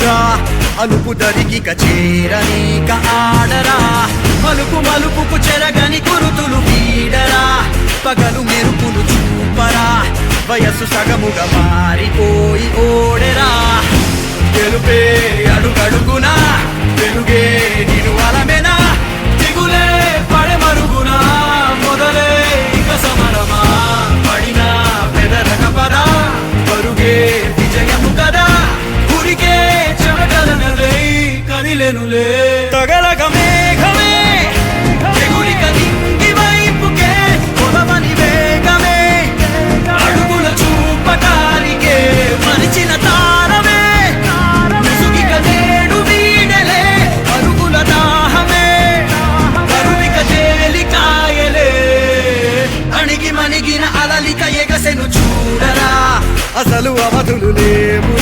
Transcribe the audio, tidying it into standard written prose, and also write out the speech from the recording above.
ఆడురా అలుపు దరిగిక చేరనీక ఆడరా మలుపు మలుపుకు చెరగని కురుతులు వీడరా పగలు మెరుపులు చూపరా వయస్సు సగముగా మారిపోయి ఓడెరా గెలుపే అడుగడుగునా వెలుగే నిను అలమెనా దిగులే పడే మరుగునా మొదలే ఇక సమరమా పడినా పెదరక పదా పరుగే విజయము కదా ఉరికే చెమటలనలే కదిలెనులే తగలగ మేఘమే ఎగురిక నింగి వైపుకే కొలవని వేగమే అడుగుల చూపటానికే మరిచిన తారమే ముసుగిక నేడు వీడలే అరుగుల దాహమే కరువిక తేలికాయలే అణిగి మణిగిన అలలిక ఎగసెను చూడరా అసలు అవధులు లేవు